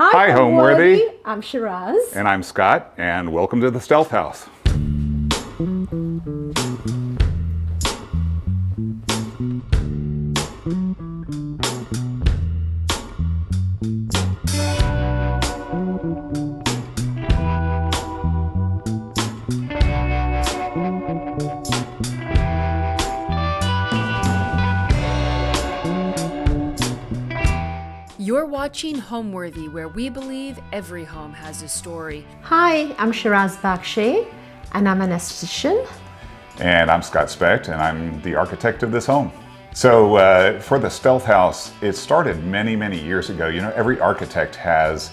Hi, Homeworthy. I'm Shiraz. And I'm Scott, and welcome to the Stealth House. You're watching Homeworthy, where we believe every home has a story. Hi, I'm Shiraz Bakshai, and I'm an esthetician. And I'm Scott Specht, and I'm the architect of this home. So for the Stealth House, it started many, many years ago. You know, every architect has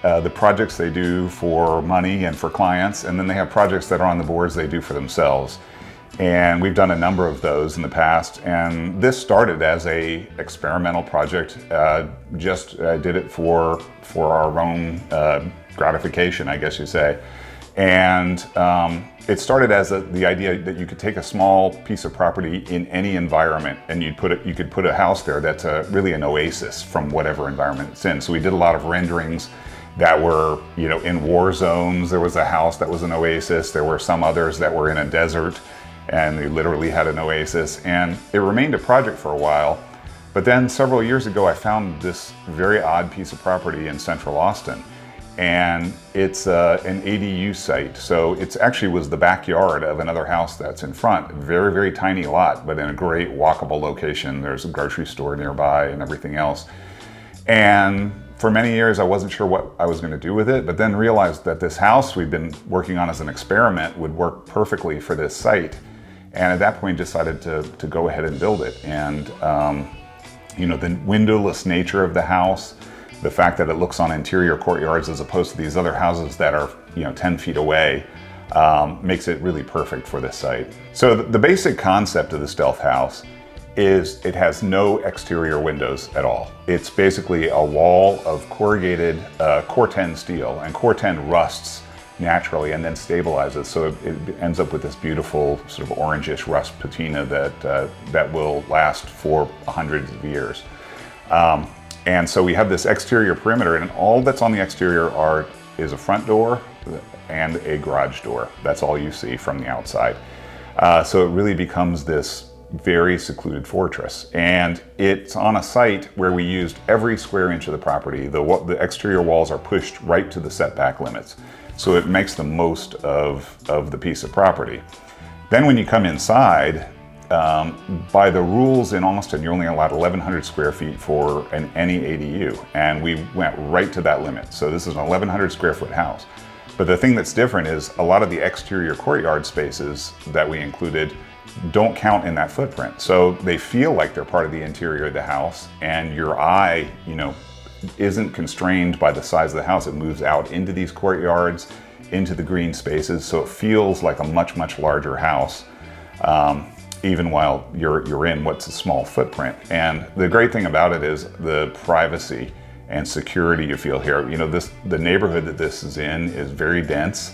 the projects they do for money and for clients, and then they have projects that are on the boards they do for themselves. And we've done a number of those in the past, and this started as a experimental project. Just did it for our own gratification, I guess you say. And it started as the idea that you could take a small piece of property in any environment, and you could put a house there that's really an oasis from whatever environment it's in. So we did a lot of renderings that were, you know, in war zones. There was a house that was an oasis. There were some others that were in a desert, and they literally had an oasis, and it remained a project for a while. But then several years ago, I found this very odd piece of property in central Austin, and it's an ADU site. So it actually was the backyard of another house that's in front. Very, very tiny lot, but in a great walkable location. There's a grocery store nearby and everything else. And for many years, I wasn't sure what I was going to do with it, but then realized that this house we'd been working on as an experiment would work perfectly for this site. And at that point, decided to go ahead and build it. And you know, the windowless nature of the house, the fact that it looks on interior courtyards as opposed to these other houses that are, you know, 10 feet away, makes it really perfect for this site. So the basic concept of the Stealth House is it has no exterior windows at all. It's basically a wall of corrugated Corten steel, and Corten rusts naturally and then stabilizes, so it ends up with this beautiful sort of orangish rust patina that will last for hundreds of years. And so we have this exterior perimeter, and all that's on the exterior is a front door and a garage door. That's all you see from the outside. So it really becomes this very secluded fortress, and it's on a site where we used every square inch of the property. The exterior walls are pushed right to the setback limits, so it makes the most of the piece of property. Then when you come inside, by the rules in Austin, you're only allowed 1,100 square feet for any ADU, and we went right to that limit. So this is an 1,100 square foot house. But the thing that's different is a lot of the exterior courtyard spaces that we included don't count in that footprint. So they feel like they're part of the interior of the house, and your eye, you know, isn't constrained by the size of the house. It moves out into these courtyards, into the green spaces, so it feels like a much, much larger house, even while you're in what's a small footprint. And the great thing about it is the privacy and security you feel here. You know, the neighborhood that this is in is very dense,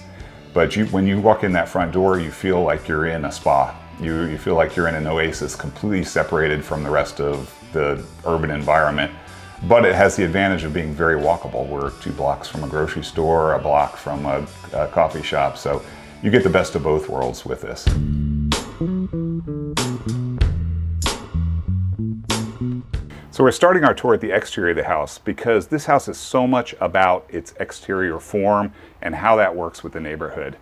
but when you walk in that front door, you feel like you're in a spa. You feel like you're in an oasis, completely separated from the rest of the urban environment. But it has the advantage of being very walkable. We're 2 blocks from a grocery store, a block from a coffee shop, so you get the best of both worlds with this. So we're starting our tour at the exterior of the house because this house is so much about its exterior form and how that works with the neighborhood.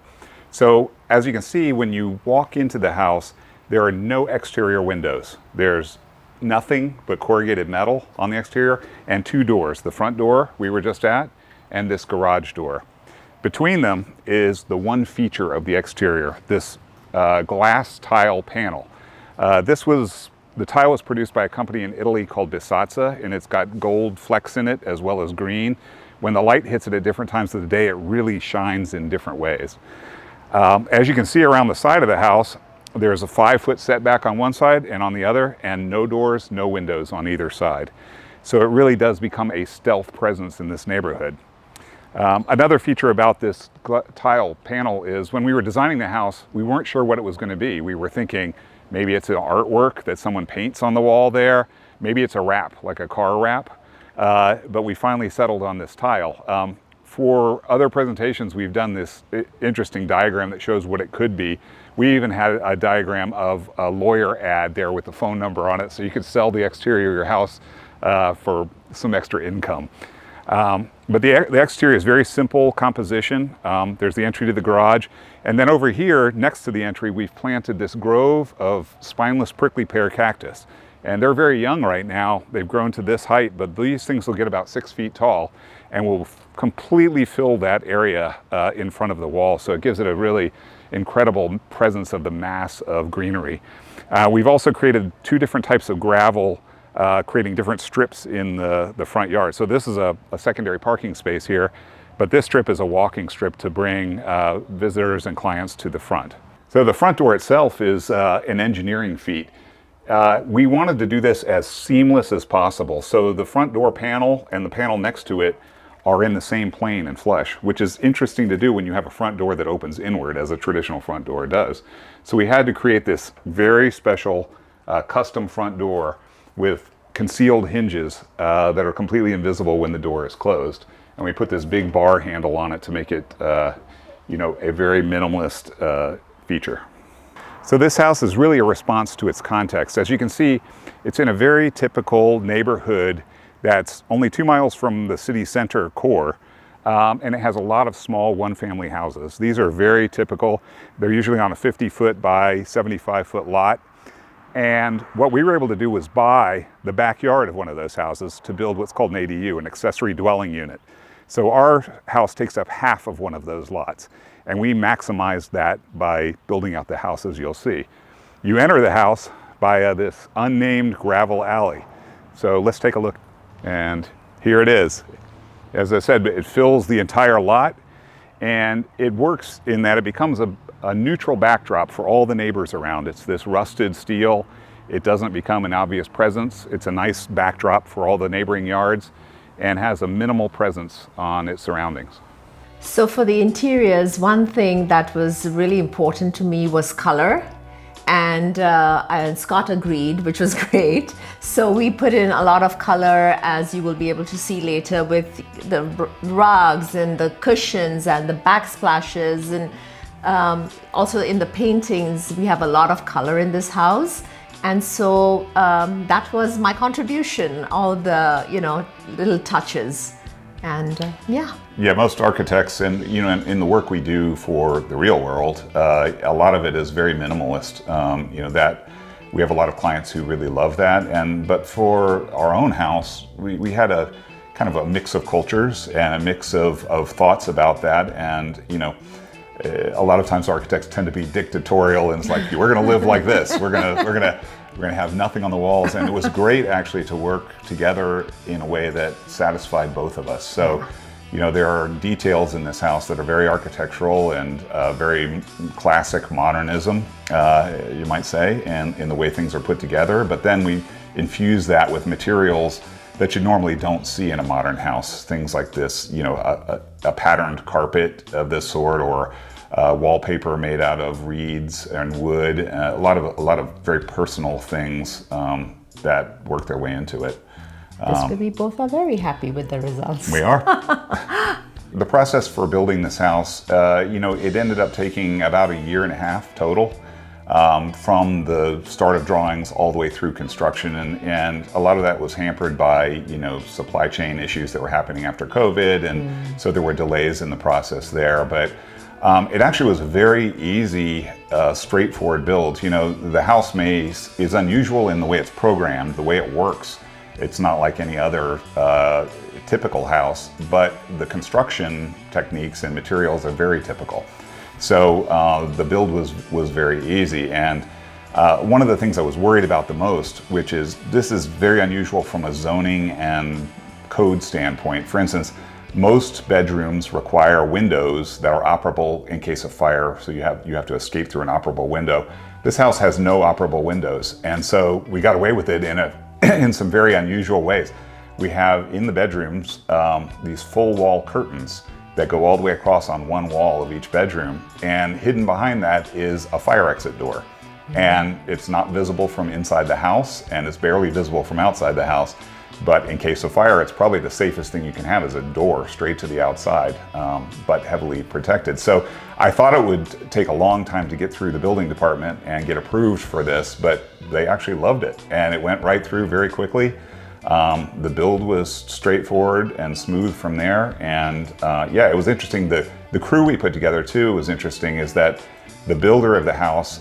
So as you can see, when you walk into the house, there are no exterior windows. There's nothing but corrugated metal on the exterior, and 2 doors. The front door we were just at, and this garage door. Between them is the one feature of the exterior, this glass tile panel. The tile was produced by a company in Italy called Bisazza, and it's got gold flecks in it as well as green. When the light hits it at different times of the day, it really shines in different ways. As you can see around the side of the house, there's a 5-foot setback on one side and on the other, and no doors, no windows on either side. So it really does become a stealth presence in this neighborhood. Another feature about this tile panel is when we were designing the house, we weren't sure what it was going to be. We were thinking maybe it's an artwork that someone paints on the wall there. Maybe it's a wrap, like a car wrap. but we finally settled on this tile. For other presentations, we've done this interesting diagram that shows what it could be. We even had a diagram of a lawyer ad there with the phone number on it, so you could sell the exterior of your house for some extra income. But the exterior is very simple composition. There's the entry to the garage. And then over here, next to the entry, we've planted this grove of spineless prickly pear cactus. And they're very young right now. They've grown to this height, but these things will get about 6 feet tall and will completely fill that area in front of the wall. So it gives it a really incredible presence of the mass of greenery. We've also created 2 different types of gravel, creating different strips in the front yard. So this is a secondary parking space here, but this strip is a walking strip to bring visitors and clients to the front. So the front door itself is an engineering feat. We wanted to do this as seamless as possible. So the front door panel and the panel next to it are in the same plane and flush, which is interesting to do when you have a front door that opens inward as a traditional front door does. So we had to create this very special custom front door with concealed hinges that are completely invisible when the door is closed. And we put this big bar handle on it to make it, you know, a very minimalist feature. So this house is really a response to its context. As you can see, it's in a very typical neighborhood that's only 2 miles from the city center core, and it has a lot of small one-family houses. These are very typical. They're usually on a 50-foot by 75-foot lot. And what we were able to do was buy the backyard of one of those houses to build what's called an ADU, an accessory dwelling unit. So our house takes up half of one of those lots. And we maximized that by building out the house, as you'll see. You enter the house by this unnamed gravel alley. So let's take a look. And here it is. As I said, it fills the entire lot, and it works in that it becomes a neutral backdrop for all the neighbors around. It's this rusted steel. It doesn't become an obvious presence. It's a nice backdrop for all the neighboring yards and has a minimal presence on its surroundings. So for the interiors, one thing that was really important to me was color. And Scott agreed, which was great. So we put in a lot of color, as you will be able to see later, with the rugs and the cushions and the backsplashes, and also in the paintings we have a lot of color in this house. And so that was my contribution, all the, you know, little touches. And yeah, most architects, and you know, in the work we do for the real world, a lot of it is very minimalist. You know, that we have a lot of clients who really love that. But for our own house, we had a kind of a mix of cultures and a mix of thoughts about that. And you know, a lot of times architects tend to be dictatorial, and it's like, we're going to live like this. We're going to have nothing on the walls. And it was great actually to work together in a way that satisfied both of us. So, you know, there are details in this house that are very architectural and very classic modernism, you might say, and in the way things are put together. But then we infuse that with materials that you normally don't see in a modern house. Things like this, you know, a patterned carpet of this sort, or wallpaper made out of reeds and wood. A lot of very personal things that work their way into it. we both are very happy with the results. We are. The process for building this house, you know, it ended up taking about 1.5 years total. From the start of drawings all the way through construction, and a lot of that was hampered by, you know, supply chain issues that were happening after COVID, and so there were delays in the process there. But it actually was a very easy, straightforward build. You know, the house maze is unusual in the way it's programmed, the way it works. It's not like any other typical house, but the construction techniques and materials are very typical. So the build was very easy. And one of the things I was worried about the most, which is this is very unusual from a zoning and code standpoint. For instance, most bedrooms require windows that are operable in case of fire. So you have to escape through an operable window. This house has no operable windows. And so we got away with it in some very unusual ways. We have in the bedrooms these full wall curtains that go all the way across on one wall of each bedroom, and hidden behind that is a fire exit door. And it's not visible from inside the house, and it's barely visible from outside the house. But in case of fire, it's probably the safest thing you can have is a door straight to the outside, but heavily protected. So I thought it would take a long time to get through the building department and get approved for this, but they actually loved it. And it went right through very quickly. The build was straightforward and smooth from there. And yeah, it was interesting. The crew we put together too was interesting, is that the builder of the house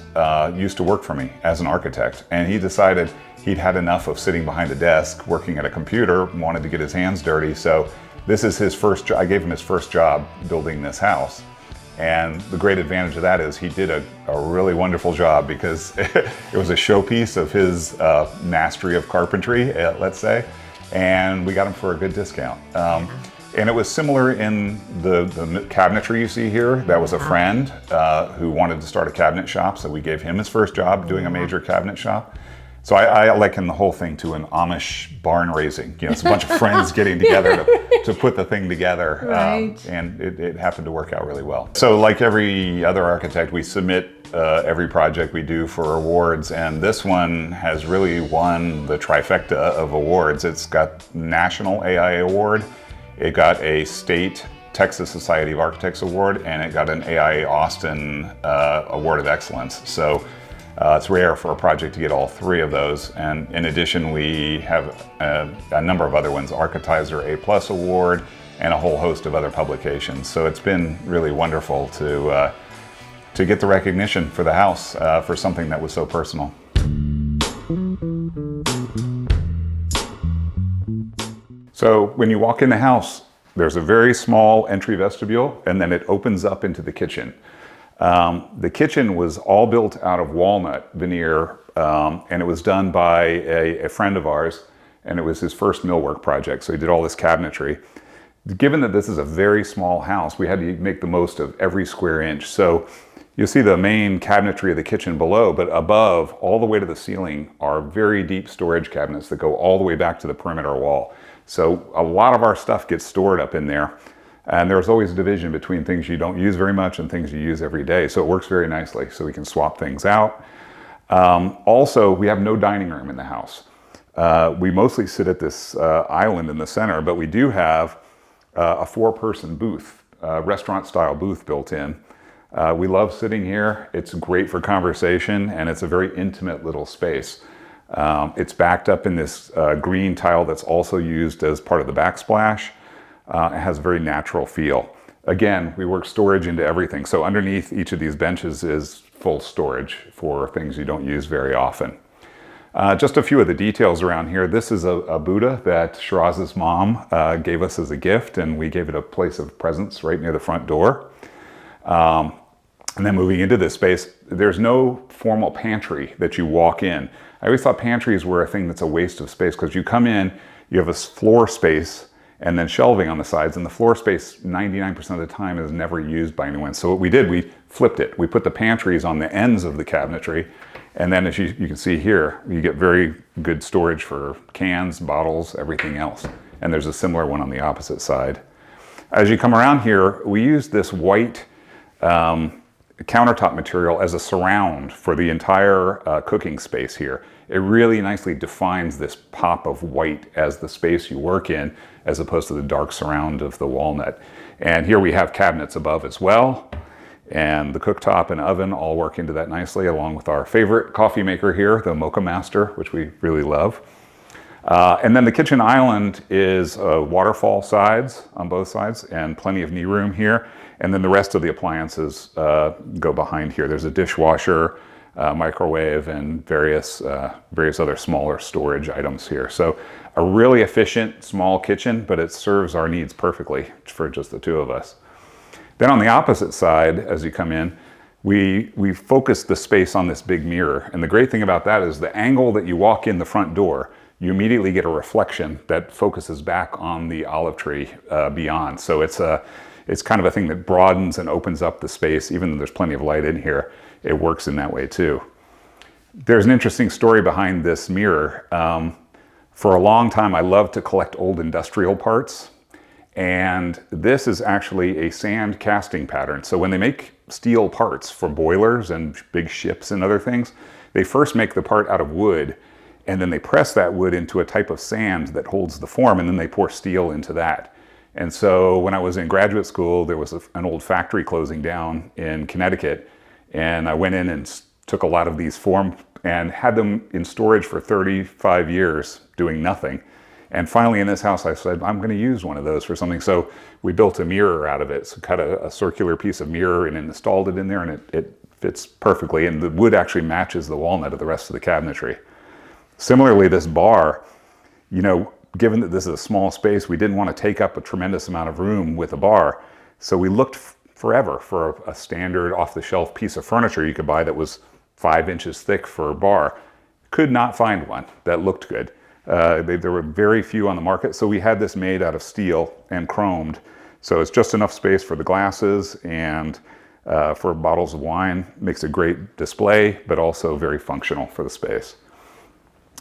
used to work for me as an architect, and he decided he'd had enough of sitting behind a desk working at a computer, wanted to get his hands dirty. So this is his first job. I gave him his first job building this house. And the great advantage of that is he did a really wonderful job, because it was a showpiece of his mastery of carpentry, let's say, and we got him for a good discount. And it was similar in the cabinetry you see here. That was a friend who wanted to start a cabinet shop, so we gave him his first job doing a major cabinet shop. So I liken the whole thing to an Amish barn raising. You know, it's a bunch of friends getting together to put the thing together. Right. And it happened to work out really well. So like every other architect, we submit every project we do for awards, and this one has really won the trifecta of awards. It's got National AI Award, it got a State Texas Society of Architects Award, and it got an AI Austin Award of Excellence. So it's rare for a project to get all three of those. And in addition, we have a number of other ones, Architizer A+ Award, and a whole host of other publications. So it's been really wonderful to get the recognition for the house for something that was so personal. So when you walk in the house, there's a very small entry vestibule, and then it opens up into the kitchen. The kitchen was all built out of walnut veneer, and it was done by a friend of ours, and it was his first millwork project, so he did all this cabinetry. Given that this is a very small house, we had to make the most of every square inch. So you'll see the main cabinetry of the kitchen below, but above, all the way to the ceiling, are very deep storage cabinets that go all the way back to the perimeter wall. So a lot of our stuff gets stored up in there. And there's always a division between things you don't use very much and things you use every day. So it works very nicely, so we can swap things out. Also, we have no dining room in the house. We mostly sit at this island in the center, but we do have a 4-person booth, restaurant-style booth built in. We love sitting here. It's great for conversation, and it's a very intimate little space. It's backed up in this green tile that's also used as part of the backsplash. It has a very natural feel. Again, we work storage into everything. So underneath each of these benches is full storage for things you don't use very often. Just a few of the details around here. This is a Buddha that Shiraz's mom gave us as a gift, and we gave it a place of presence right near the front door. And then moving into this space, there's no formal pantry that you walk in. I always thought pantries were a thing that's a waste of space, because you come in, you have a floor space, and then shelving on the sides, and the floor space 99% of the time is never used by anyone. So what we did, we flipped it. We put the pantries on the ends of the cabinetry, and then as you can see here, you get very good storage for cans, bottles, everything else. And there's a similar one on the opposite side. As you come around here, we use this white countertop material as a surround for the entire cooking space here. It really nicely defines this pop of white as the space you work in, as opposed to the dark surround of the walnut. And here we have cabinets above as well, and the cooktop and oven all work into that nicely, along with our favorite coffee maker here, the Mocha Master, which we really love. And then the kitchen island is waterfall sides on both sides, and plenty of knee room here. And then the rest of the appliances go behind here. There's a dishwasher, microwave, and various other smaller storage items here. So a really efficient small kitchen, but it serves our needs perfectly for just the two of us. Then on the opposite side, as you come in, we focus the space on this big mirror. And the great thing about that is the angle that you walk in the front door, you immediately get a reflection that focuses back on the olive tree beyond. So it's kind of a thing that broadens and opens up the space. Even though there's plenty of light in here, it works in that way too. There's an interesting story behind this mirror. For a long time, I loved to collect old industrial parts. And this is actually a sand casting pattern. So when they make steel parts for boilers and big ships and other things, they first make the part out of wood, and then they press that wood into a type of sand that holds the form, and then they pour steel into that. And so when I was in graduate school, there was an old factory closing down in Connecticut, and I went in and took a lot of these forms and had them in storage for 35 years doing nothing. And finally in this house I said, I'm going to use one of those for something. So we built a mirror out of it. So cut a circular piece of mirror and installed it in there, and it fits perfectly. And the wood actually matches the walnut of the rest of the cabinetry. Similarly, this bar, you know, given that this is a small space, we didn't want to take up a tremendous amount of room with a bar. So we looked forever for a standard off-the-shelf piece of furniture you could buy that was 5 inches thick for a bar. Could not find one that looked good. There were very few on the market, so we had this made out of steel and chromed. So it's just enough space for the glasses and for bottles of wine. Makes a great display, but also very functional for the space.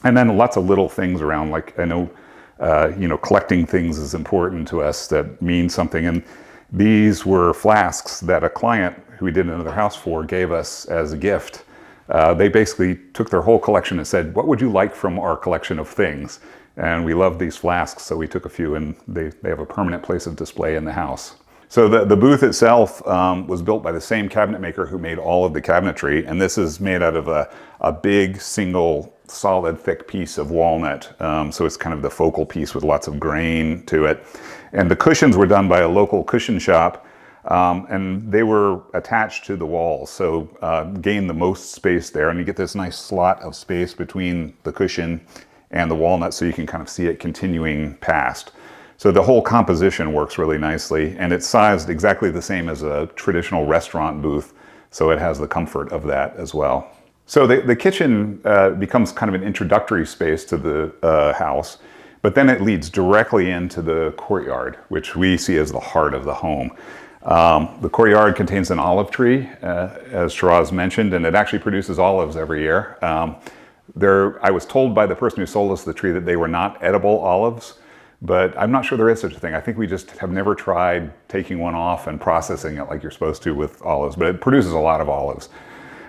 And then lots of little things around, like I know, you know, collecting things is important to us that mean something. And these were flasks that a client who we did another house for gave us as a gift. They basically took their whole collection and said, what would you like from our collection of things? And we love these flasks, so we took a few, and they have a permanent place of display in the house. So the booth itself was built by the same cabinet maker who made all of the cabinetry, and this is made out of a big single solid thick piece of walnut. So it's kind of the focal piece with lots of grain to it. And the cushions were done by a local cushion shop, and they were attached to the walls, so gain the most space there, and you get this nice slot of space between the cushion and the walnut, so you can kind of see it continuing past. So the whole composition works really nicely, and it's sized exactly the same as a traditional restaurant booth, so it has the comfort of that as well. So the kitchen becomes kind of an introductory space to the house, but then it leads directly into the courtyard, which we see as the heart of the home. The courtyard contains an olive tree, as Shiraz mentioned, and it actually produces olives every year. I was told by the person who sold us the tree that they were not edible olives, but I'm not sure there is such a thing. I think we just have never tried taking one off and processing it like you're supposed to with olives, but it produces a lot of olives.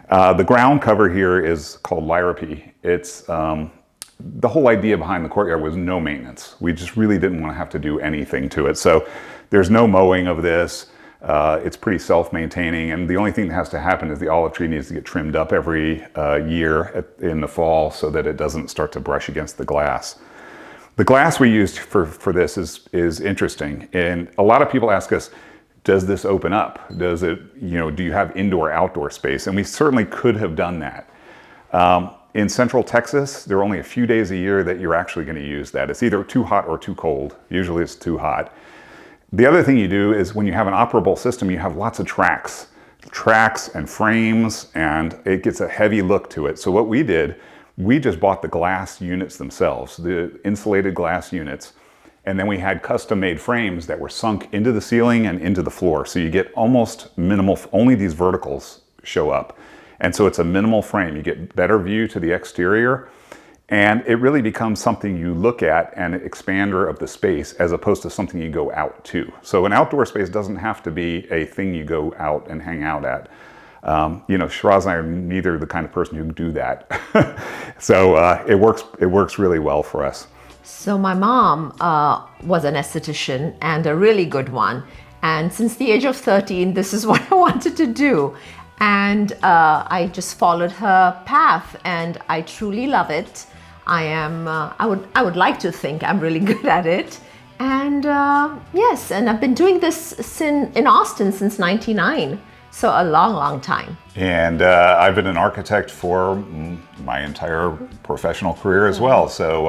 The ground cover here is called lyrapy. It's the whole idea behind the courtyard was no maintenance. We just really didn't want to have to do anything to it. So there's no mowing of this. It's pretty self-maintaining, and the only thing that has to happen is the olive tree needs to get trimmed up every year in the fall so that it doesn't start to brush against the glass. The glass we used for this is interesting, and a lot of people ask us, does this open up? Does it, you know, do you have indoor-outdoor space? And we certainly could have done that. In Central Texas, there are only a few days a year that you're actually going to use that. It's either too hot or too cold. Usually it's too hot. The other thing you do is when you have an operable system, you have lots of tracks and frames, and it gets a heavy look to it. So what we did, we just bought the glass units themselves, the insulated glass units, and then we had custom-made frames that were sunk into the ceiling and into the floor. So you get almost minimal, only these verticals show up. And so it's a minimal frame. You get better view to the exterior, and it really becomes something you look at, an expander of the space, as opposed to something you go out to. So an outdoor space doesn't have to be a thing you go out and hang out at. You know, Shiraz and I are neither the kind of person who do that. So it works really well for us. So my mom was an esthetician, and a really good one. And since the age of 13, this is what I wanted to do. And I just followed her path, and I truly love it. I would like to think I'm really good at it. And yes, and I've been doing this in Austin since '99. So a long, long time. And I've been an architect for my entire professional career as well. So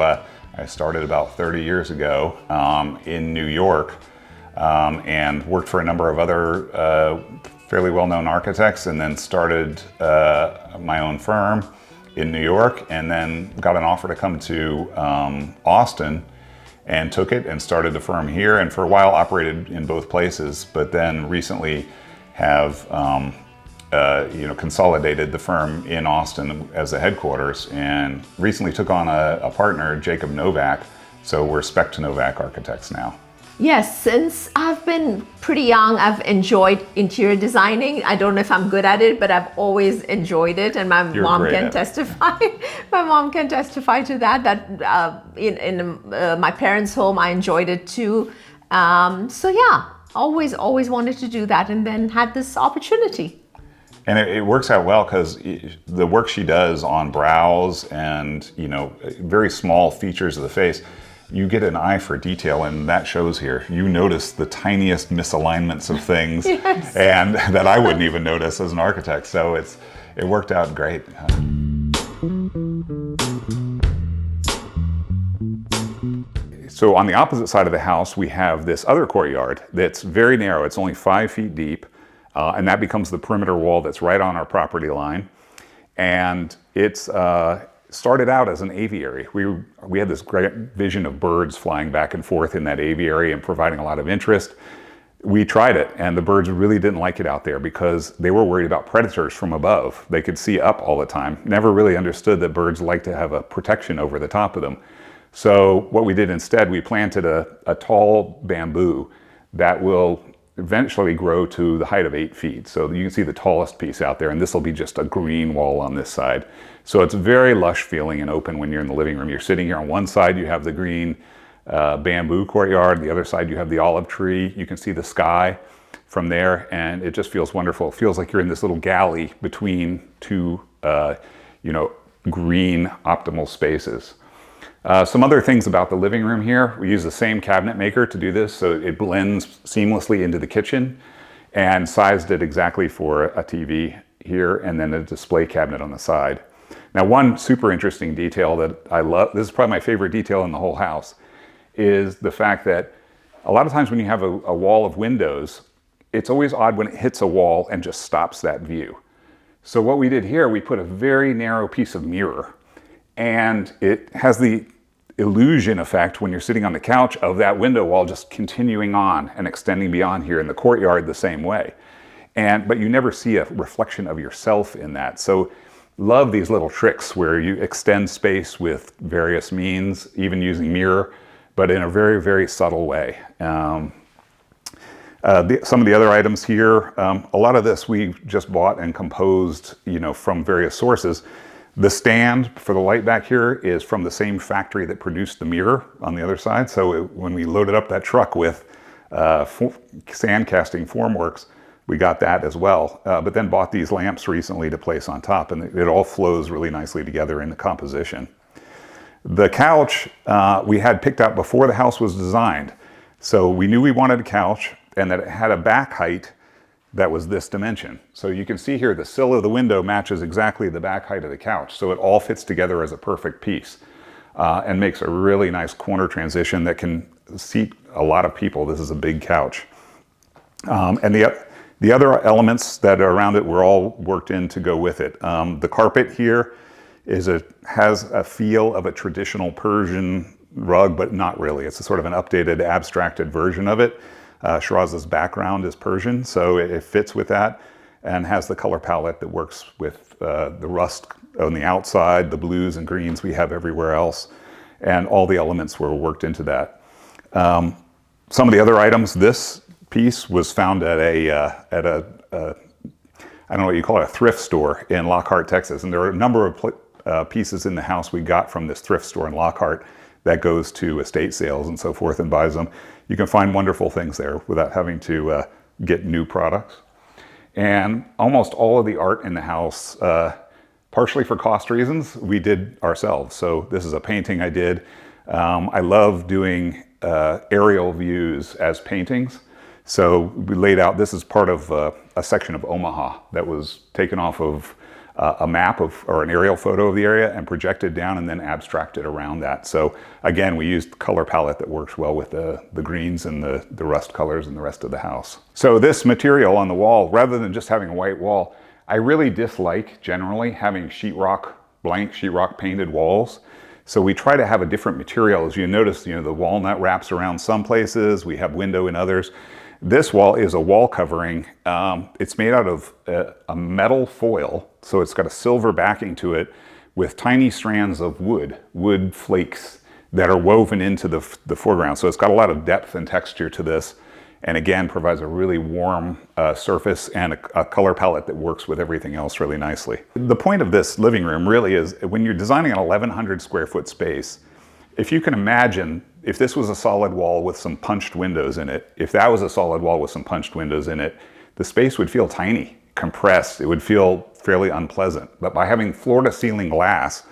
I started about 30 years ago in New York and worked for a number of other fairly well-known architects, and then started my own firm in New York, and then got an offer to come to Austin, and took it and started the firm here, and for a while operated in both places, but then recently have consolidated the firm in Austin as the headquarters, and recently took on a partner, Jacob Novak, so we're Specht Novak Architects now. Yes, since I've been pretty young, I've enjoyed interior designing. I don't know if I'm good at it, but I've always enjoyed it, and my mom can testify. My mom can testify to that. In my parents' home, I enjoyed it too. So yeah, always wanted to do that, and then had this opportunity. And it works out well because the work she does on brows and, you know, very small features of the face, you get an eye for detail, and that shows here. You notice the tiniest misalignments of things. Yes. And that I wouldn't even notice as an architect. So it worked out great. So on the opposite side of the house, we have this other courtyard that's very narrow. It's only 5 feet deep. And that becomes the perimeter wall that's right on our property line. And it's started out as an aviary. We had this great vision of birds flying back and forth in that aviary and providing a lot of interest. We tried it, and the birds really didn't like it out there because they were worried about predators from above. They could see up all the time. Never really understood that birds like to have a protection over the top of them. So what we did instead, we planted a tall bamboo that will eventually grow to the height of 8 feet. So you can see the tallest piece out there, and this will be just a green wall on this side. So it's very lush feeling and open when you're in the living room. You're sitting here on one side, you have the green bamboo courtyard. The other side, you have the olive tree. You can see the sky from there, and it just feels wonderful. It feels like you're in this little galley between two, green optimal spaces. Some other things about the living room here. We use the same cabinet maker to do this, so it blends seamlessly into the kitchen, and sized it exactly for a TV here and then a display cabinet on the side. Now, one super interesting detail that I love, this is probably my favorite detail in the whole house, is the fact that a lot of times when you have a wall of windows, it's always odd when it hits a wall and just stops that view. So what we did here, we put a very narrow piece of mirror, and it has the illusion effect when you're sitting on the couch of that window wall just continuing on and extending beyond here in the courtyard the same way. But you never see a reflection of yourself in that. So love these little tricks where you extend space with various means, even using mirror, but in a very, very subtle way. Some of the other items here, a lot of this we just bought and composed, from various sources. The stand for the light back here is from the same factory that produced the mirror on the other side. So when we loaded up that truck with sand casting formworks, we got that as well. But then bought these lamps recently to place on top, and it all flows really nicely together in the composition. The couch we had picked out before the house was designed. So we knew we wanted a couch and that it had a back height that was this dimension. So you can see here the sill of the window matches exactly the back height of the couch. So it all fits together as a perfect piece and makes a really nice corner transition that can seat a lot of people. This is a big couch. And the other elements that are around it were all worked in to go with it. The carpet here has a feel of a traditional Persian rug, but not really. It's a sort of an updated, abstracted version of it. Shiraz's background is Persian, so it fits with that and has the color palette that works with the rust on the outside, the blues and greens we have everywhere else, and all the elements were worked into that. Some of the other items, this piece was found at I don't know what you call it, a thrift store in Lockhart, Texas, and there are a number of pieces in the house we got from this thrift store in Lockhart that goes to estate sales and so forth and buys them. You can find wonderful things there without having to get new products. And almost all of the art in the house, partially for cost reasons, we did ourselves. So this is a painting I did. I love doing aerial views as paintings. So we laid out, this is part of a section of Omaha that was taken off of a map or an aerial photo of the area and projected down and then abstracted around that. So again, we used color palette that works well with the greens and the rust colors and the rest of the house. So this material on the wall, rather than just having a white wall, I really dislike generally having blank sheetrock painted walls. So we try to have a different material. As you notice, the walnut wraps around some places, we have window in others. This wall is a wall covering. It's made out of a metal foil, so it's got a silver backing to it with tiny strands of wood flakes that are woven into the foreground. So it's got a lot of depth and texture to this, and again provides a really warm surface and a color palette that works with everything else really nicely. The point of this living room really is when you're designing an 1,100 square foot space, if you can imagine if this was a solid wall with some punched windows in it, if that was a solid wall with some punched windows in it, the space would feel tiny, compressed. It would feel fairly unpleasant. But by having floor to ceiling glass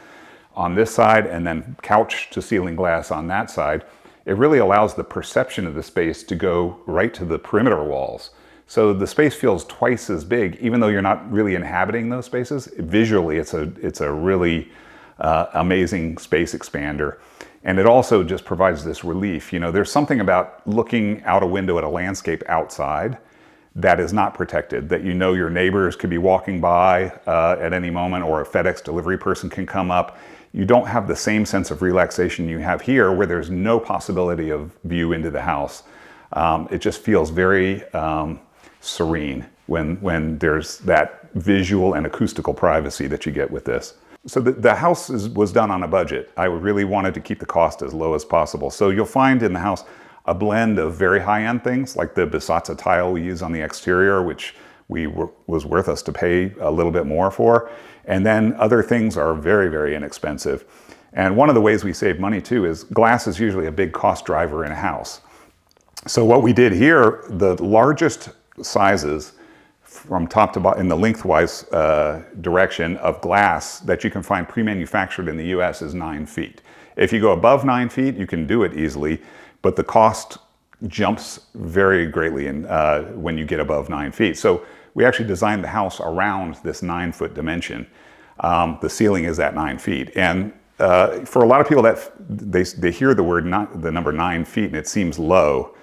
on this side and then couch to ceiling glass on that side, it really allows the perception of the space to go right to the perimeter walls. So the space feels twice as big, even though you're not really inhabiting those spaces. Visually, it's a really amazing space expander. And it also just provides this relief. You know, there's something about looking out a window at a landscape outside that is not protected, that you know your neighbors could be walking by at any moment, or a FedEx delivery person can come up. You don't have the same sense of relaxation you have here, where there's no possibility of view into the house. It just feels very serene when there's that visual and acoustical privacy that you get with this. So the house was done on a budget. I really wanted to keep the cost as low as possible. So you'll find in the house a blend of very high-end things, like the Bisazza tile we use on the exterior, which was worth us to pay a little bit more for. And then other things are very, very inexpensive. And one of the ways we save money too is glass is usually a big cost driver in a house. So what we did here, the largest sizes from top to bottom in the lengthwise direction of glass that you can find pre-manufactured in the US is 9 feet. If you go above 9 feet, you can do it easily, but the cost jumps very greatly when you get above 9 feet. So we actually designed the house around this 9-foot dimension. The ceiling is at 9 feet. And for a lot of people, that they hear the number 9 feet and it seems low.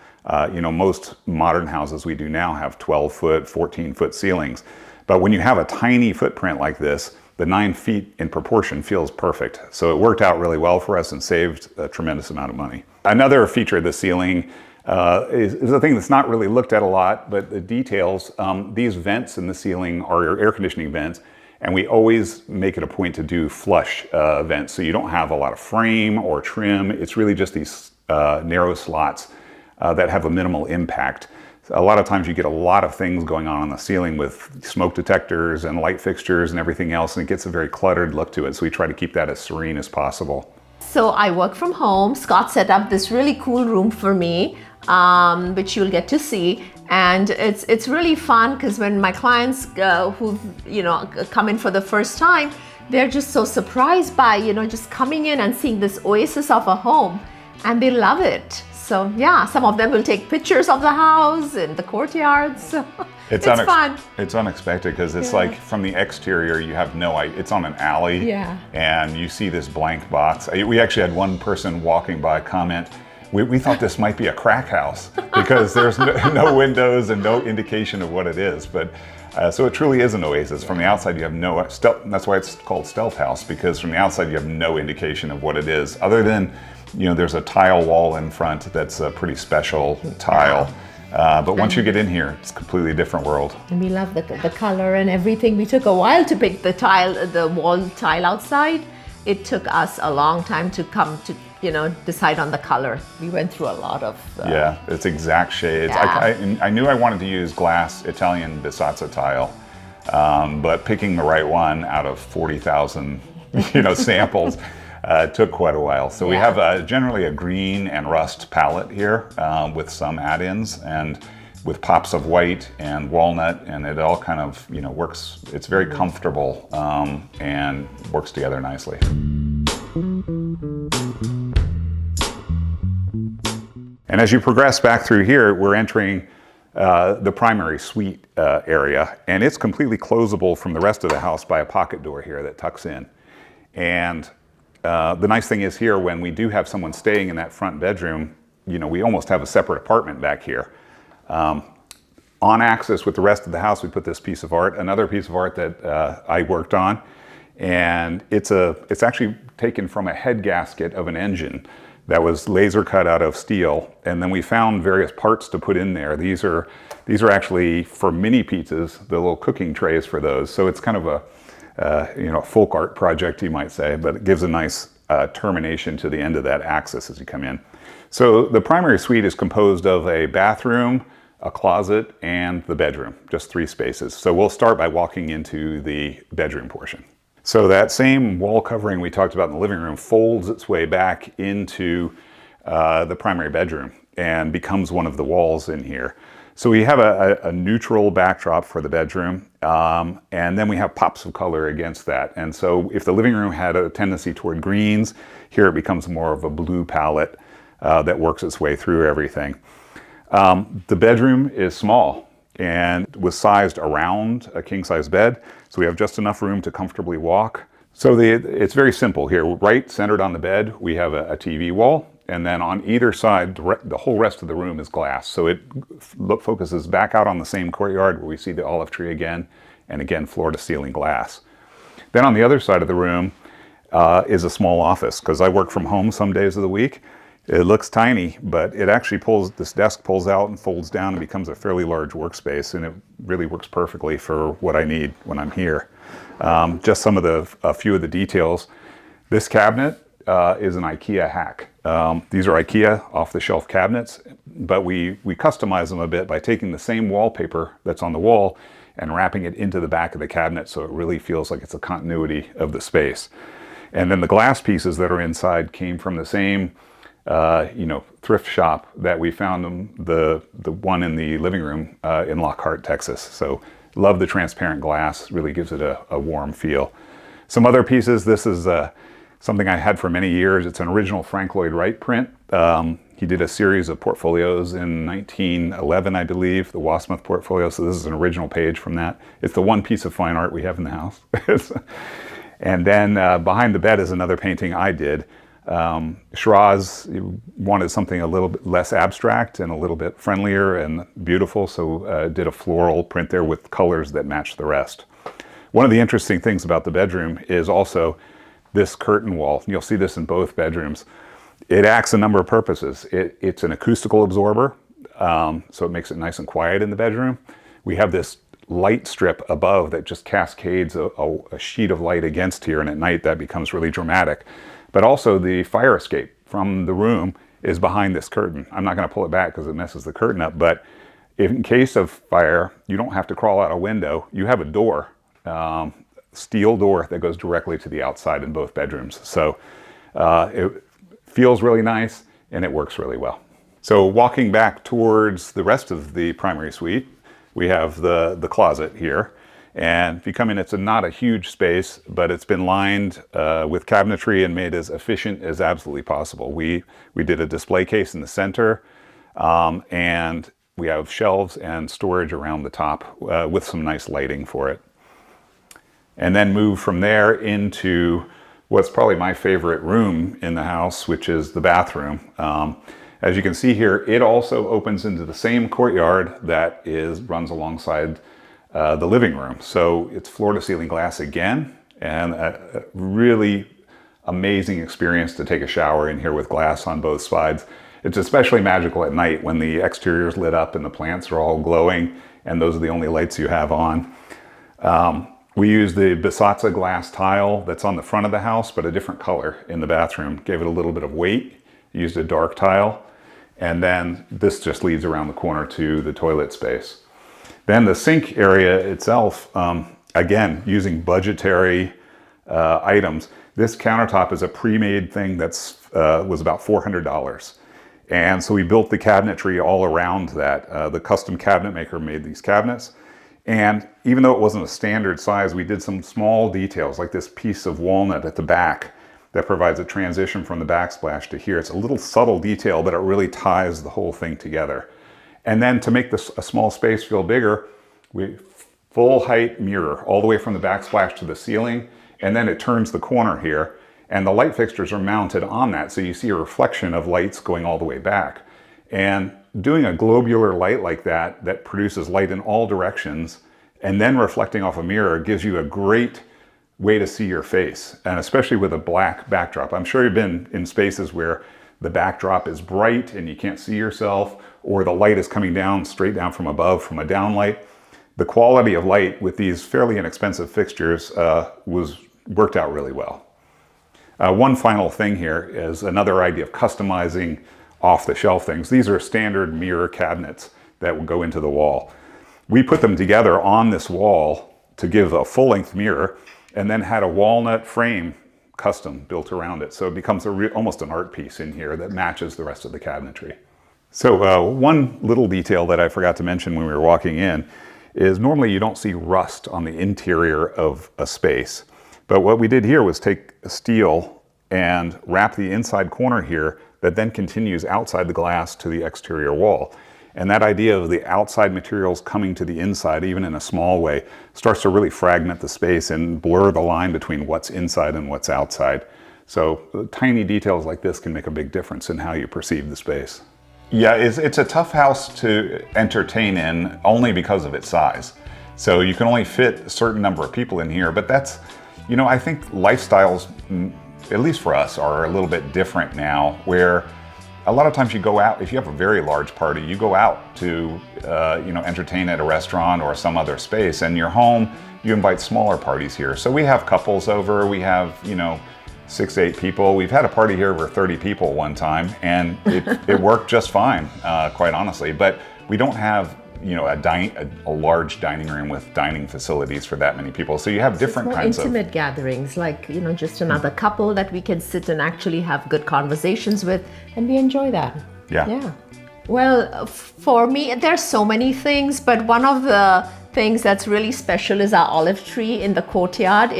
You know, most modern houses we do now have 12-foot, 14-foot ceilings. But when you have a tiny footprint like this, the 9 feet in proportion feels perfect. So it worked out really well for us and saved a tremendous amount of money. Another feature of the ceiling is a thing that's not really looked at a lot, but the details. These vents in the ceiling are your air conditioning vents, and we always make it a point to do flush vents. So you don't have a lot of frame or trim. It's really just these narrow slots that have a minimal impact. A lot of times you get a lot of things going on the ceiling with smoke detectors and light fixtures and everything else, and it gets a very cluttered look to it. So we try to keep that as serene as possible. So I work from home. Scott set up this really cool room for me, which you'll get to see. And it's really fun because when my clients who come in for the first time, they're just so surprised by just coming in and seeing this oasis of a home, and they love it. So yeah, some of them will take pictures of the house and the courtyards. So it's fun. It's unexpected because it's like from the exterior, you have no idea. It's on an alley, and you see this blank box. We actually had one person walking by comment, we thought this might be a crack house because there's no windows and no indication of what it is. But so it truly is an oasis. From the outside, you have no stealth. That's why it's called stealth house, because from the outside, you have no indication of what it is, other than there's a tile wall in front that's a pretty special tile. But once you get in here, it's a completely different world. And we love the color and everything. We took a while to pick the wall tile outside. It took us a long time to come to decide on the color. We went through a lot of it's exact shades. I knew I wanted to use glass Italian Bisazza tile, but picking the right one out of 40,000 samples took quite a while. So we have generally a green and rust palette here with some add-ins and with pops of white and walnut, and it all kind of works. It's very comfortable and works together nicely. And as you progress back through here, we're entering the primary suite area, and it's completely closable from the rest of the house by a pocket door here that tucks in. And the nice thing is here, when we do have someone staying in that front bedroom, we almost have a separate apartment back here. On axis with the rest of the house, we put this piece of art, another piece of art that I worked on, and it's actually taken from a head gasket of an engine that was laser cut out of steel, and then we found various parts to put in there. These are actually for mini pizzas, the little cooking trays for those. So it's kind of a folk art project, you might say, but it gives a nice termination to the end of that axis as you come in. So the primary suite is composed of a bathroom, a closet, and the bedroom, just 3 spaces. So we'll start by walking into the bedroom portion. So that same wall covering we talked about in the living room folds its way back into the primary bedroom and becomes one of the walls in here. So we have a neutral backdrop for the bedroom, and then we have pops of color against that. And so if the living room had a tendency toward greens, here it becomes more of a blue palette that works its way through everything. The bedroom is small and was sized around a king-size bed, so we have just enough room to comfortably walk. So it's very simple here. Right centered on the bed, we have a TV wall, and then on either side, the whole rest of the room is glass. So it focuses back out on the same courtyard where we see the olive tree again, and again, floor-to-ceiling glass. Then on the other side of the room is a small office, because I work from home some days of the week. It looks tiny, but it actually this desk pulls out and folds down and becomes a fairly large workspace, and it really works perfectly for what I need when I'm here. Just a few of the details. This cabinet is an IKEA hack. These are IKEA off-the-shelf cabinets, but we customize them a bit by taking the same wallpaper that's on the wall and wrapping it into the back of the cabinet so it really feels like it's a continuity of the space. And then the glass pieces that are inside came from the same thrift shop that we found the one in the living room in Lockhart, Texas. So love the transparent glass, really gives it a warm feel. Some other pieces, this is something I had for many years. It's an original Frank Lloyd Wright print. He did a series of portfolios in 1911, I believe, the Wasmuth portfolio. So this is an original page from that. It's the one piece of fine art we have in the house. And then behind the bed is another painting I did. Shiraz wanted something a little bit less abstract and a little bit friendlier and beautiful, so did a floral print there with colors that match the rest. One of the interesting things about the bedroom is also this curtain wall. You'll see this in both bedrooms. It acts a number of purposes. It's an acoustical absorber, so it makes it nice and quiet in the bedroom. We have this light strip above that just cascades a sheet of light against here, and at night that becomes really dramatic. But also the fire escape from the room is behind this curtain. I'm not going to pull it back because it messes the curtain up, but in case of fire, you don't have to crawl out a window. You have a door, steel door that goes directly to the outside in both bedrooms. So it feels really nice and it works really well. So walking back towards the rest of the primary suite, we have the closet here. And if you come in, it's not a huge space, but it's been lined with cabinetry and made as efficient as absolutely possible. We did a display case in the center, and we have shelves and storage around the top with some nice lighting for it. And then move from there into what's probably my favorite room in the house, which is the bathroom. As you can see here, it also opens into the same courtyard that runs alongside the living room. So it's floor-to-ceiling glass again, and a really amazing experience to take a shower in here with glass on both sides. It's especially magical at night when the exterior is lit up and the plants are all glowing, and those are the only lights you have on. We used the Bisazza glass tile that's on the front of the house, but a different color in the bathroom. Gave it a little bit of weight, used a dark tile, and then this just leads around the corner to the toilet space. Then the sink area itself, again, using budgetary items. This countertop is a pre-made thing that's was about $400. And so we built the cabinetry all around that. The custom cabinet maker made these cabinets. And even though it wasn't a standard size, we did some small details, like this piece of walnut at the back that provides a transition from the backsplash to here. It's a little subtle detail, but it really ties the whole thing together. And then to make this a small space feel bigger, we full height mirror all the way from the backsplash to the ceiling, and then it turns the corner here, and the light fixtures are mounted on that, so you see a reflection of lights going all the way back. And doing a globular light like that, that produces light in all directions, and then reflecting off a mirror gives you a great way to see your face, and especially with a black backdrop. I'm sure you've been in spaces where the backdrop is bright and you can't see yourself, or the light is coming down straight down from above from a downlight. The quality of light with these fairly inexpensive fixtures worked out really well. One final thing here is another idea of customizing off-the-shelf things. These are standard mirror cabinets that will go into the wall. We put them together on this wall to give a full-length mirror, and then had a walnut frame custom built around it. So it becomes almost an art piece in here that matches the rest of the cabinetry. So one little detail that I forgot to mention when we were walking in is normally you don't see rust on the interior of a space. But what we did here was take steel and wrap the inside corner here that then continues outside the glass to the exterior wall. And that idea of the outside materials coming to the inside, even in a small way, starts to really fragment the space and blur the line between what's inside and what's outside. So tiny details like this can make a big difference in how you perceive the space. Yeah, it's a tough house to entertain in only because of its size. So you can only fit a certain number of people in here, but that's, you know, I think lifestyles, at least for us, are a little bit different now, where a lot of times you go out, if you have a very large party, you go out to entertain at a restaurant or some other space, and your home, you invite smaller parties here. So we have couples over, we have, 6 to 8 people. We've had a party here over 30 people one time, and it worked just fine, quite honestly. But we don't have a large dining room with dining facilities for that many people. So you have different kinds of intimate gatherings, like just another couple that we can sit and actually have good conversations with, and we enjoy that. Yeah. Well, for me, there's so many things, but one of the things that's really special is our olive tree in the courtyard.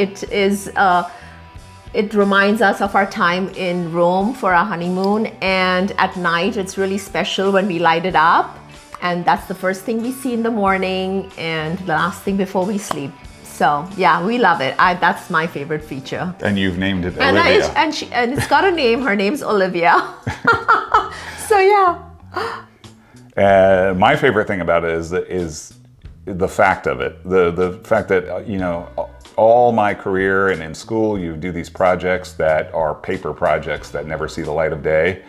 It reminds us of our time in Rome for our honeymoon, and at night it's really special when we light it up. And that's the first thing we see in the morning and the last thing before we sleep. So yeah, we love it. That's my favorite feature. And you've named it Olivia. And it's got a name. Her name's Olivia. So yeah. My favorite thing about it is the fact of it. The fact that, all my career and in school, you do these projects that are paper projects that never see the light of day.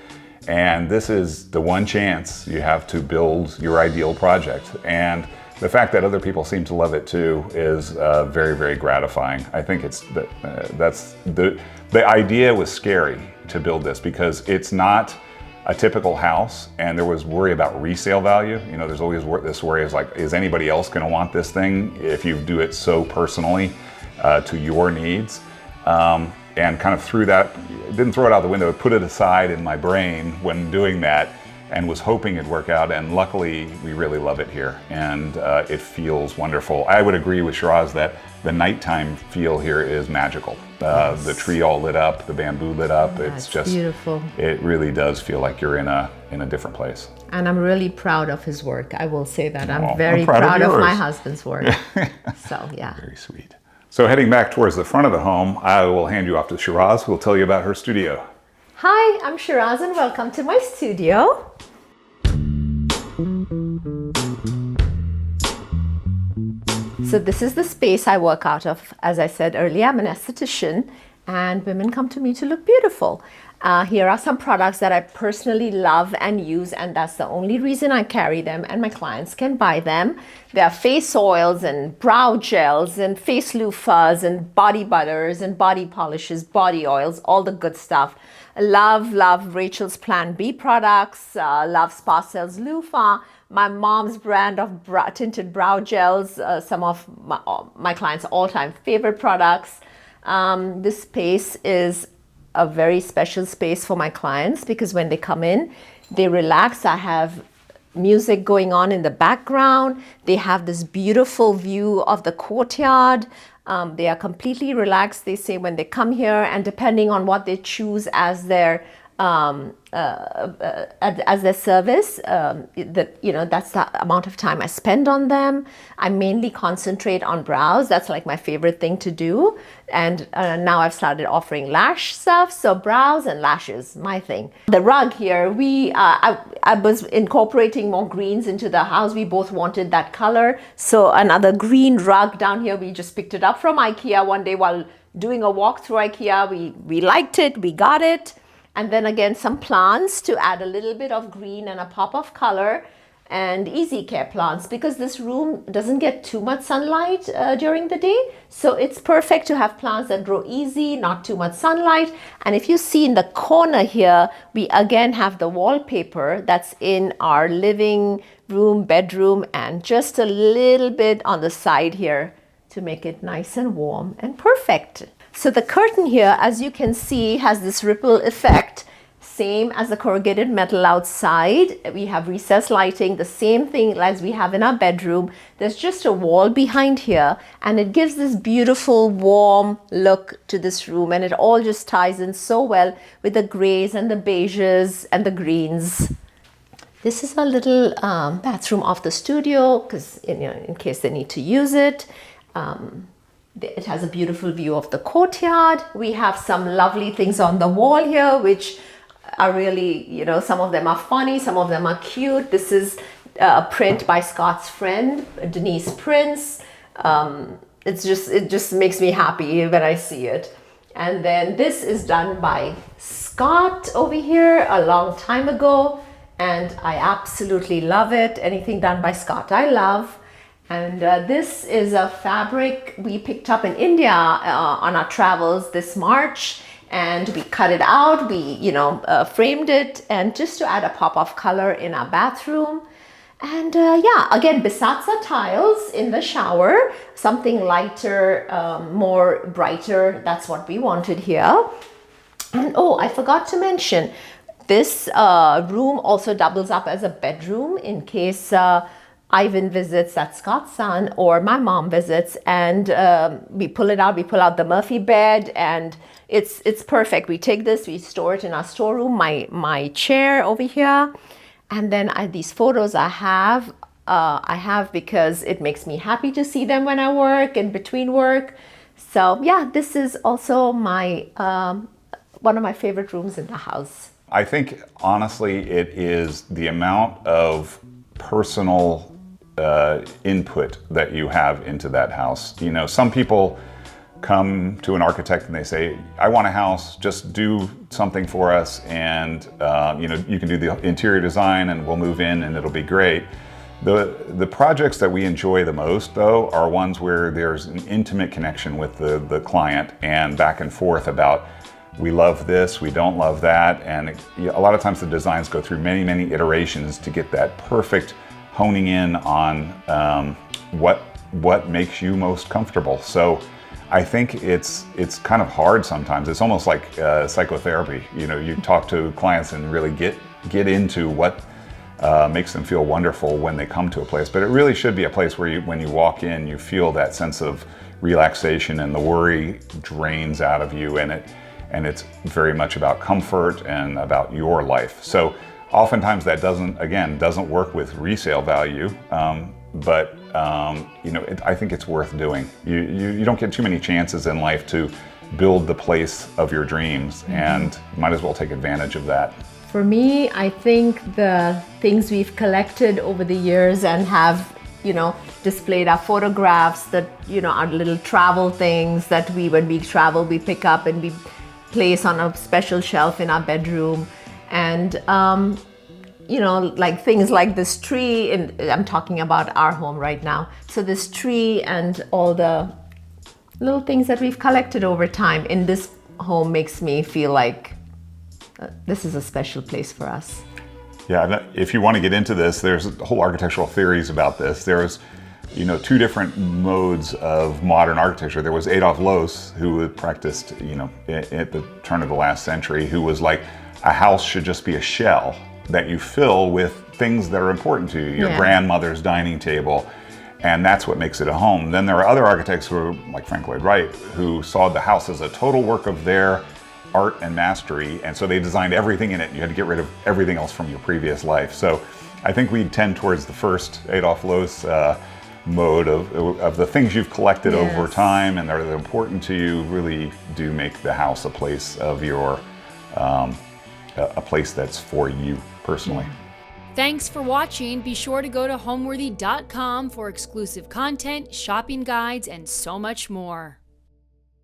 And this is the one chance you have to build your ideal project. And the fact that other people seem to love it too is very, very gratifying. I think that's the idea was scary to build this because it's not a typical house, and there was worry about resale value. There's always this worry is like, is anybody else going to want this thing if you do it so personally to your needs? And kind of didn't throw it out the window, put it aside in my brain when doing that, and was hoping it'd work out. And luckily, we really love it here, and it feels wonderful. I would agree with Shiraz that the nighttime feel here is magical. Yes. The tree all lit up, the bamboo lit up. It's just beautiful. It really does feel like you're in a different place. And I'm really proud of his work. I will say that. I'm very proud of my husband's work. So yeah. Very sweet. So heading back towards the front of the home, I will hand you off to Shiraz, who will tell you about her studio. Hi, I'm Shiraz and welcome to my studio. So this is the space I work out of. As I said earlier, I'm an esthetician and women come to me to look beautiful. Here are some products that I personally love and use, and that's the only reason I carry them and my clients can buy them. There are face oils and brow gels and face loofahs and body butters and body polishes, body oils, all the good stuff. I love Rachel's Plan B products, love Spa Cells loofah, my mom's brand of tinted brow gels, some of my clients' all-time favorite products. This space is a very special space for my clients because when they come in, they relax. I have music going on in the background. They have this beautiful view of the courtyard. They are completely relaxed, they say, when they come here, and depending on what they choose as their service, that's the amount of time I spend on them. I mainly concentrate on brows. That's like my favorite thing to do. And now I've started offering lash stuff. So brows and lashes, my thing. The rug here, I was incorporating more greens into the house. We both wanted that color. So another green rug down here, we just picked it up from IKEA one day while doing a walk through IKEA. We liked it, we got it. And then again, some plants to add a little bit of green and a pop of color. and easy care plants, because this room doesn't get too much sunlight during the day. So it's perfect to have plants that grow easy, not too much sunlight. And if you see in the corner here, we again have the wallpaper that's in our living room, bedroom, and just a little bit on the side here to make it nice and warm and perfect. So the curtain here, as you can see, has this ripple effect. Same as the corrugated metal outside. We have recessed lighting, the same thing as we have in our bedroom. There's just a wall behind here, and it gives this beautiful warm look to this room, and it all just ties in so well with the grays and the beiges and the greens. This is a little bathroom off the studio, because in case they need to use it. It has a beautiful view of the courtyard. We have some lovely things on the wall here, which are really, some of them are funny, some of them are cute. This is a print by Scott's friend, Denise Prince. It just makes me happy when I see it. And then this is done by Scott over here a long time ago, and I absolutely love it. Anything done by Scott, I love. And this is a fabric we picked up in India on our travels this March. And we cut it out, we, framed it, and just to add a pop of color in our bathroom. And yeah, again, Bisatsa tiles in the shower, something lighter, more brighter. That's what we wanted here. And oh, I forgot to mention, this room also doubles up as a bedroom in case Ivan visits, that's Scott's son, or my mom visits, and we pull it out. We pull out the Murphy bed, and it's perfect. We take this, we store it in our storeroom, my chair over here, and then these photos I have because it makes me happy to see them when I work and between work. So yeah, this is also my one of my favorite rooms in the house. I think honestly, it is the amount of personal input that you have into that house. Some people come to an architect and they say, I want a house, just do something for us, and you can do the interior design and we'll move in and it'll be great. The projects that we enjoy the most, though, are ones where there's an intimate connection with the client and back and forth about, we love this, we don't love that, and a lot of times the designs go through many, many iterations to get that perfect honing in on what makes you most comfortable. So I think it's kind of hard sometimes. It's almost like psychotherapy. You talk to clients and really get into what makes them feel wonderful when they come to a place. But it really should be a place where when you walk in, you feel that sense of relaxation and the worry drains out of you, and it's very much about comfort and about your life. So oftentimes that doesn't work with resale value, but I think it's worth doing. You don't get too many chances in life to build the place of your dreams, and might as well take advantage of that. For me, I think the things we've collected over the years and have, displayed our photographs, that, our little travel things that when we travel, we pick up and we place on a special shelf in our bedroom. And, like things like this tree, and I'm talking about our home right now. So this tree and all the little things that we've collected over time in this home makes me feel like this is a special place for us. Yeah, if you want to get into this, there's whole architectural theories about this. There's, two different modes of modern architecture. There was Adolf Loos, who practiced, at the turn of the last century, who was like, a house should just be a shell that you fill with things that are important to you, your grandmother's dining table, and that's what makes it a home. Then there are other architects who are, like Frank Lloyd Wright, who saw the house as a total work of their art and mastery, and so they designed everything in it. You had to get rid of everything else from your previous life. So I think we tend towards the first Adolf Loos mode of the things you've collected over time and that are important to you really do make the house a place of your a place that's for you personally. Thanks for watching. Be sure to go to homeworthy.com for exclusive content, shopping guides, and so much more.